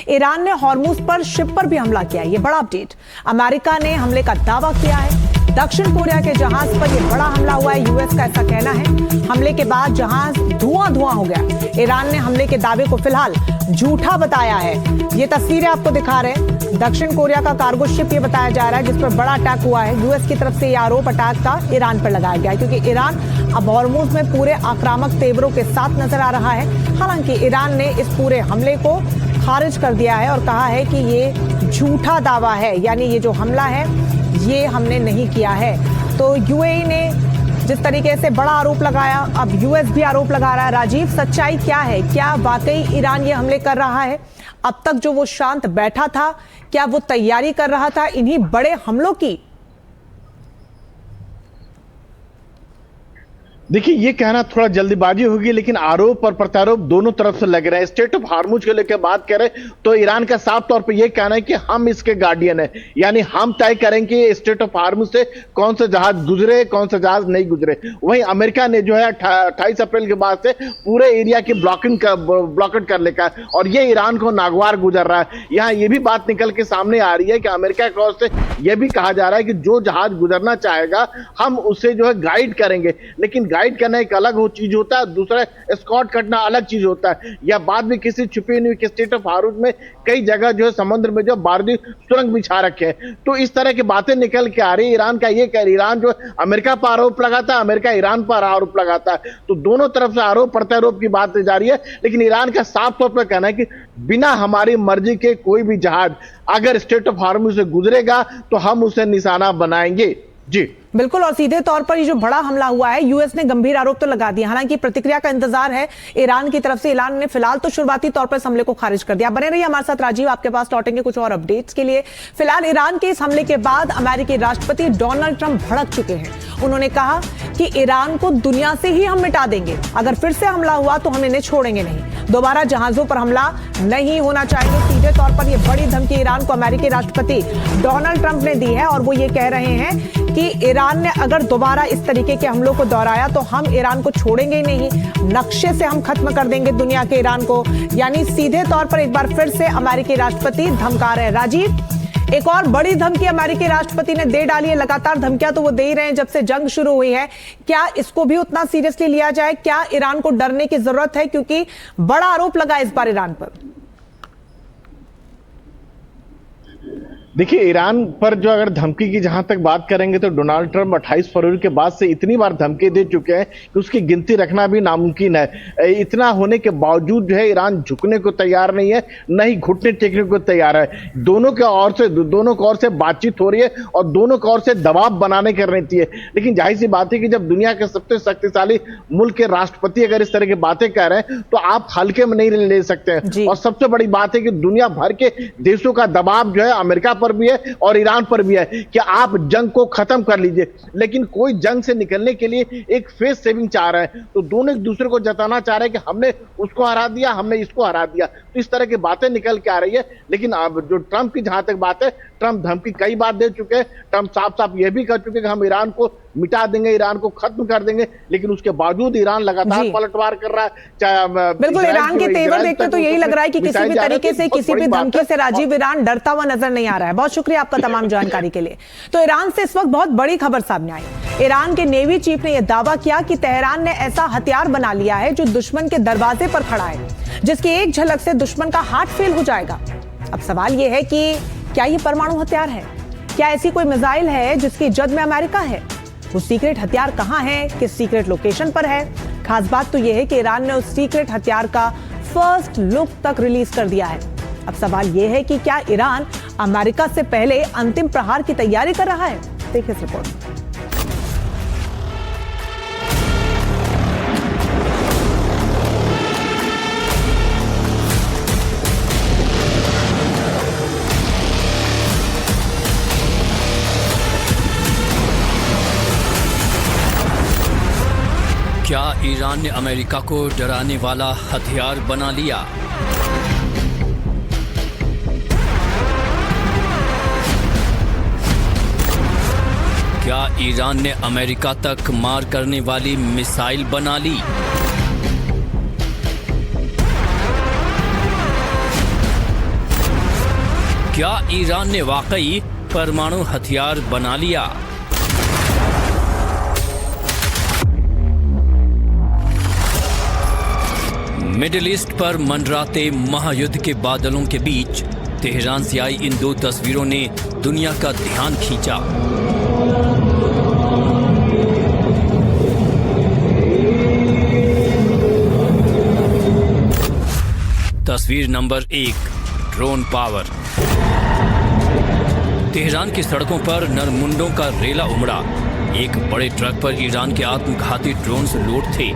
Iran ने Hormuz पर ship पर भी हमला किया है। ये बड़ा अपडेट। अमेरिका ने हमले का दावा किया है। दक्षिण कोरिया के जहाज पर यह बड़ा हमला हुआ है, यूएस का ऐसा कहना है। हमले के बाद जहाज धुआं धुआं हो गया। ईरान ने हमले के दावे को फिलहाल झूठा बताया है। ये तस्वीरें आपको दिखा रहे हैं। दक्षिण कोरिया का कार्गो शिप ये बताया जा रहा है जिस पर बड़ा अटैक हुआ है। यूएस की तरफ से यह आरोप अटैक का ईरान पर लगाया गया है क्योंकि ईरान अब हॉर्मुज में पूरे आक्रामक तेवरों के साथ नजर आ रहा है। हालांकि ईरान ने इस पूरे हमले को खारिज कर दिया है और कहा है कि ये झूठा दावा है, यानी ये जो हमला है ये हमने नहीं किया है। तो यूएई ने जिस तरीके से बड़ा आरोप लगाया, अब यूएस भी आरोप लगा रहा है। राजीव, सच्चाई क्या है? क्या वाकई ईरान ये हमले कर रहा है? अब तक जो वो शांत बैठा था, क्या वो तैयारी कर रहा था इन्हीं बड़े हमलों की? देखिए, ये कहना थोड़ा जल्दीबाजी होगी, लेकिन आरोप और प्रत्यारोप दोनों तरफ से लग रहे हैं। स्टेट ऑफ हार्मुज को लेकर बात करें तो ईरान का साफ तौर पे ये कहना है कि हम इसके गार्डियन हैं, यानी हम तय करेंगे कि स्टेट ऑफ हार्मुज से कौन सा जहाज गुजरे, कौन सा जहाज नहीं गुजरे। वहीं अमेरिका ने जो है 28 अप्रैल के बाद से पूरे एरिया की ब्लॉकेट करने का, और ये ईरान को नागवार गुजर रहा है। यहाँ ये भी बात निकल के सामने आ रही है कि अमेरिका की ओर से यह भी कहा जा रहा है कि जो जहाज गुजरना चाहेगा हम उसे जो है गाइड करेंगे, लेकिन गाइड करना एक अलग वो चीज होता है, दूसरा एस्कॉर्ट करना अलग चीज होता है। या बाद में किसी छुपी हुई कि स्टेट ऑफ हार्मुज में कई जगह जो है समुद्र में जो बारूदी सुरंग बिछा रखे हैं। तो इस तरह की बातें निकल के आ रही है। ईरान का ये कह रही, ईरान जो अमेरिका पर आरोप लगाता है, अमेरिका ईरान पर आरोप लगाता है। तो दोनों तरफ से आरोप प्रत्यारोप की बात जारी है, लेकिन ईरान का साफ तौर पर कहना है कि बिना हमारी मर्जी के कोई भी जहाज अगर स्टेट ऑफ हार्मुज से गुजरेगा तो हम उसे निशाना बनाएंगे। जी बिल्कुल, और सीधे तौर पर ये जो बड़ा हमला हुआ है, यूएस ने गंभीर आरोप तो लगा दिया। हालांकि प्रतिक्रिया का इंतजार है ईरान की तरफ से। ईरान ने फिलहाल तो शुरुआती तौर पर इस हमले को खारिज कर दिया। बने रहिए हमारे साथ राजीव, आपके पास लौटेंगे कुछ और अपडेट्स के लिए। फिलहाल ईरान के इस हमले के बाद अमेरिकी राष्ट्रपति डोनाल्ड ट्रंप भड़क चुके हैं। उन्होंने कहा कि ईरान को दुनिया से ही हम मिटा देंगे, अगर फिर से हमला हुआ तो हम इन्हें छोड़ेंगे नहीं, दोबारा जहाजों पर हमला नहीं होना चाहिए। सीधे तौर पर यह बड़ी धमकी ईरान को अमेरिकी राष्ट्रपति डोनाल्ड ट्रंप ने दी है और वो ये कह रहे हैं कि ईरान ने अगर दोबारा इस तरीके के हमलों को दोहराया तो हम ईरान को छोड़ेंगे ही नहीं, नक्शे से हम खत्म कर देंगे दुनिया के ईरान को। यानी सीधे तौर पर एक बार फिर से अमेरिकी राष्ट्रपति धमका रहे हैं। राजीव, एक और बड़ी धमकी अमेरिकी राष्ट्रपति ने दे डाली है। लगातार धमकियां तो वो दे ही रहे हैं जब से जंग शुरू हुई है। क्या इसको भी उतना सीरियसली लिया जाए? क्या ईरान को डरने की जरूरत है, क्योंकि बड़ा आरोप लगा इस बार ईरान पर? देखिए, ईरान पर जो अगर धमकी की जहां तक बात करेंगे तो डोनाल्ड ट्रंप 28 फरवरी के बाद से इतनी बार धमकी दे चुके हैं कि उसकी गिनती रखना भी नामुमकिन है। इतना होने के बावजूद जो है ईरान झुकने को तैयार नहीं है, न ही घुटने टेकने को तैयार है। दोनों की ओर से बातचीत हो रही है और दोनों की ओर से दबाव बनाने की रणनीति है। लेकिन जाहिर सी बात है कि जब दुनिया के सबसे शक्तिशाली मुल्क के राष्ट्रपति अगर इस तरह की बातें कह रहे हैं तो आप हल्के में नहीं ले सकते हैं। और सबसे बड़ी बात है कि दुनिया भर के देशों का दबाव जो है अमेरिका पर भी है और ईरान पर भी है कि आप जंग को खत्म कर लीजिए। लेकिन कोई जंग से निकलने के लिए एक फेस सेविंग चाह रहा है, तो दोनों एक दूसरे को जताना चाह रहे हैं कि हमने उसको हरा दिया, हमने इसको हरा दिया। तो इस तरह की बातें निकल के आ रही है। लेकिन अब जो ट्रंप की जहां तक बात है, ट्रंप धमकी कई बार दे चुके हैं। ट्रंप साफ साफ यह भी कह चुके हैं कि हम ईरान को मिटा देंगे, ईरान को खत्म कर देंगे। लेकिन उसके बावजूद ईरान लगातार पलटवार कर रहा है। चाहे बिल्कुल, ईरान के तेवर देखते तो यही लग रहा है कि किसी भी तरीके से, किसी भी धमकी से राजीव ईरान डरता हुआ नजर नहीं आ रहा है। बहुत शुक्रिया आपका तमाम जानकारी के लिए। तो ईरान से इस वक्त बहुत बड़ी खबर सामने आई। ईरान के नेवी चीफ ने यह दावा किया कि तेहरान ने ऐसा हथियार बना लिया है जो दुश्मन के दरवाजे पर खड़ा है, जिसकी एक झलक से दुश्मन का हार्ट फेल हो जाएगा। अब सवाल यह है कि क्या यह परमाणु हथियार है? क्या ऐसी कोई मिसाइल है जिसकी जद में अमेरिका है? वो सीक्रेट हथियार कहां है, किस सीक्रेट लोकेशन पर है? खास बात तो यह है कि ईरान ने उस सीक्रेट हथियार का फर्स्ट लुक तक रिलीज कर दिया है। अब सवाल यह है कि क्या ईरान अमेरिका से पहले अंतिम प्रहार की तैयारी कर रहा है? देखिए इस रिपोर्ट में। क्या ईरान ने अमेरिका को डराने वाला हथियार बना लिया? क्या ईरान ने अमेरिका तक मार करने वाली मिसाइल बना ली? क्या ईरान ने वाकई परमाणु हथियार बना लिया? मिडिल ईस्ट पर मंडराते महायुद्ध के बादलों के बीच तेहरान से आई इन दो तस्वीरों ने दुनिया का ध्यान खींचा। तस्वीर नंबर 1, ड्रोन पावर। तेहरान की सड़कों पर नरमुंडों का रेला उमड़ा। एक बड़े ट्रक पर ईरान के आत्मघाती ड्रोन्स लोड थे।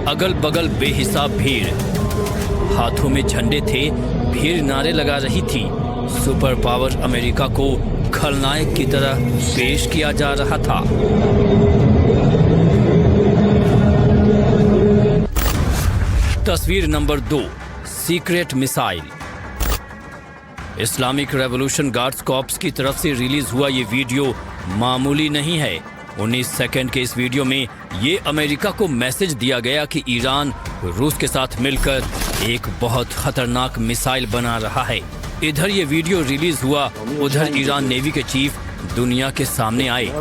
अगल बगल बेहिसाब भीड़, हाथों में झंडे थे, भीड़ नारे लगा रही थी। सुपर पावर अमेरिका को खलनायक की तरह पेश किया जा रहा था। तस्वीर number 2, secret missile. Islamic revolution guards corps की तरफ से रिलीज हुआ ये वीडियो मामूली नहीं है। 19 सेकंड के इस वीडियो में ये अमेरिका को मैसेज दिया गया कि ईरान रूस के साथ मिलकर एक बहुत खतरनाक मिसाइल बना रहा है। इधर ये वीडियो रिलीज हुआ, उधर ईरान नेवी के चीफ दुनिया के सामने आए।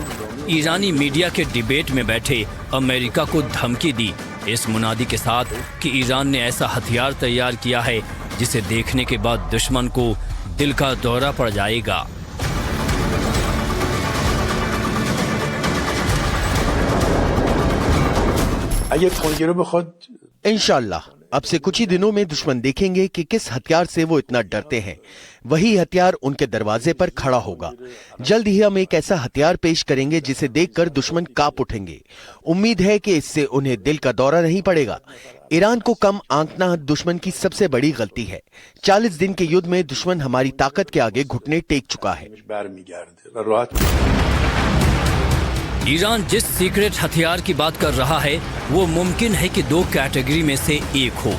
ईरानी मीडिया के डिबेट में बैठे अमेरिका को धमकी दी, इस मुनादी के साथ कि ईरान ने ऐसा हथियार तैयार किया है जिसे देखने के बाद दुश्मन को दिल का दौरा पड़ जाएगा। इंशाल्लाह अब से कुछ ही दिनों में दुश्मन देखेंगे कि किस हथियार से वो इतना डरते हैं। वही हथियार उनके दरवाजे पर खड़ा होगा। जल्द ही हम एक ऐसा हथियार पेश करेंगे जिसे देखकर दुश्मन कांप उठेंगे। उम्मीद है कि इससे उन्हें दिल का दौरा नहीं पड़ेगा। ईरान को कम आंकना दुश्मन की सबसे बड़ी गलती है। 40 दिन के युद्ध में दुश्मन हमारी ताकत के आगे घुटने टेक चुका है। ईरान जिस सीक्रेट हथियार की बात कर रहा है वो मुमकिन है कि 2 कैटेगरी में से एक हो।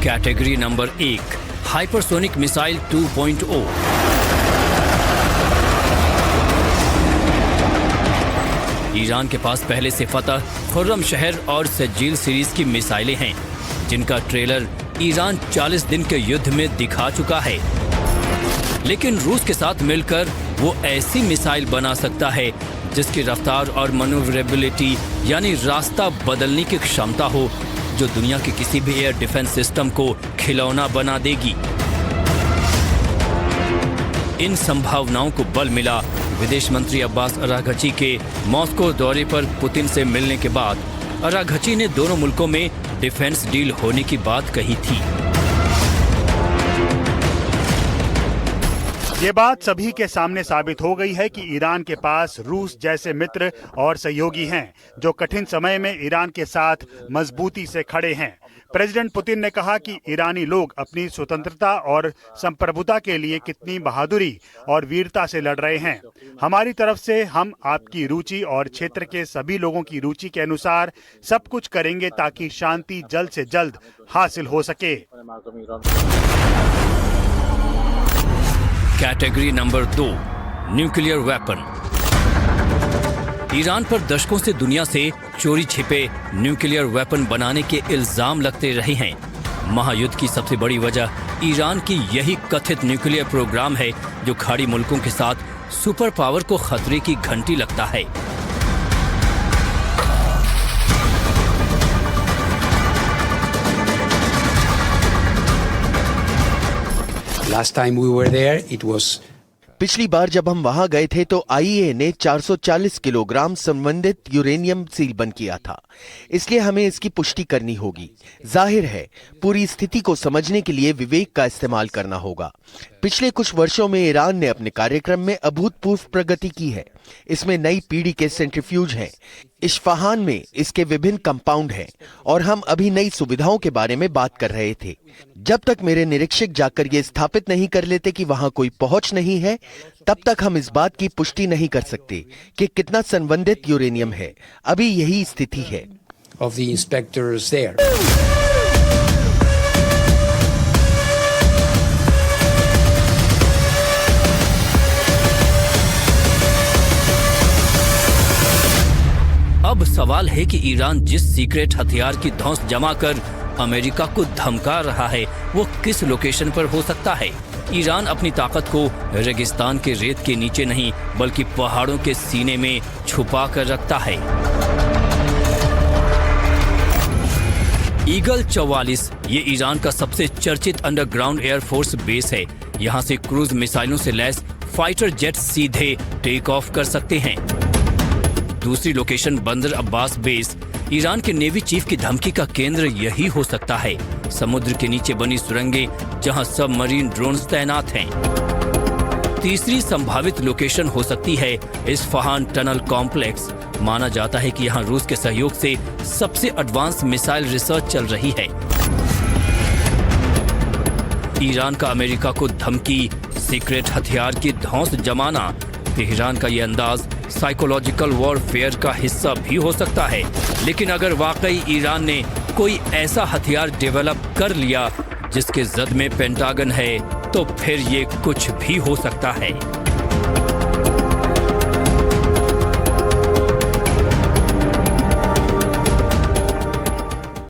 Category number 1, hypersonic missile 2.0। Iran के पास पहले से फतह, खुर्रम शहर और सजील सीरीज की मिसाइलें हैं, जिनका ट्रेलर ईरान 40 दिन के युद्ध में दिखा चुका है। लेकिन रूस के साथ मिलकर वो ऐसी मिसाइल बना सकता है जिसकी रफ्तार और मनूवरेबिलिटी यानी रास्ता बदलने की क्षमता हो, जो दुनिया के किसी भी एयर डिफेंस सिस्टम को खिलौना बना देगी। इन संभावनाओं को बल मिला विदेश मंत्री अब्बास अराघची के मॉस्को दौरे पर पुतिन से मिलने के बाद। अराघची ने दोनों मुल्कों में डिफेंस डील होने की बात कही थी। ये बात सभी के सामने साबित हो गई है कि ईरान के पास रूस जैसे मित्र और सहयोगी हैं जो कठिन समय में ईरान के साथ मजबूती से खड़े हैं। प्रेसिडेंट पुतिन ने कहा कि ईरानी लोग अपनी स्वतंत्रता और संप्रभुता के लिए कितनी बहादुरी और वीरता से लड़ रहे हैं। हमारी तरफ से हम आपकी रुचि और क्षेत्र के सभी लोगों की रुचि के अनुसार सब कुछ करेंगे ताकि शांति जल्द से जल्द हासिल हो सके। Category number 2, nuclear weapon. Iran पर दशकों से दुनिया से चोरी छिपे न्यूक्लियर वेपन बनाने के इल्जाम लगते रहे हैं। महायुद्ध की सबसे बड़ी वजह ईरान की यही कथित न्यूक्लियर प्रोग्राम है, जो खाड़ी मुल्कों के साथ सुपर पावर को खतरे की घंटी लगता है। Last time we were there, it was पिछली बार जब हम वहां गए थे तो आईईए ने 440 किलोग्राम संबंधित यूरेनियम सील बंद किया था, इसलिए हमें इसकी पुष्टि करनी होगी। जाहिर है पूरी स्थिति को समझने के लिए विवेक का इस्तेमाल करना होगा। पिछले कुछ वर्षों में ईरान ने अपने कार्यक्रम में अभूतपूर्व प्रगति की है। इसमें नई पीढ़ी के सेंट्रीफ्यूज हैं, इस्फहान में इसके विभिन्न कंपाउंड हैं और हम अभी नई सुविधाओं के बारे में बात कर रहे थे। जब तक मेरे निरीक्षक जाकर ये स्थापित नहीं कर लेते कि वहां कोई पहुंच नहीं है, तब तक हम इस बात की पुष्टि नहीं कर सकते कि कितना संबंधित यूरेनियम है। अभी यही स्थिति है। of the inspectors there. अब सवाल है कि ईरान जिस सीक्रेट हथियार की धौंस जमा कर अमेरिका को धमका रहा है वो किस लोकेशन पर हो सकता है। ईरान अपनी ताकत को रेगिस्तान के रेत के नीचे नहीं बल्कि पहाड़ों के सीने में छुपा कर रखता है। ईगल 44 ये ईरान का सबसे चर्चित अंडरग्राउंड एयरफोर्स बेस है। यहाँ से क्रूज मिसाइलों से लैस फाइटर जेट सीधे टेक ऑफ कर सकते हैं। दूसरी लोकेशन बंदर अब्बास बेस ईरान के नेवी चीफ की धमकी का केंद्र यही हो सकता है। समुद्र के नीचे बनी सुरंगें जहां सबमरीन ड्रोन्स तैनात हैं। तीसरी संभावित लोकेशन हो सकती है इस्फहान टनल कॉम्प्लेक्स। माना जाता है कि यहां रूस के सहयोग से सबसे एडवांस मिसाइल रिसर्च चल रही है। ईरान का अमेरिका को धमकी, सीक्रेट हथियार की धौंस जमाना, तेहरान का ये अंदाज साइकोलॉजिकल वॉरफेयर का हिस्सा भी हो सकता है। लेकिन अगर वाकई ईरान ने कोई ऐसा हथियार डेवलप कर लिया जिसके जद में पेंटागन है, तो फिर ये कुछ भी हो सकता है।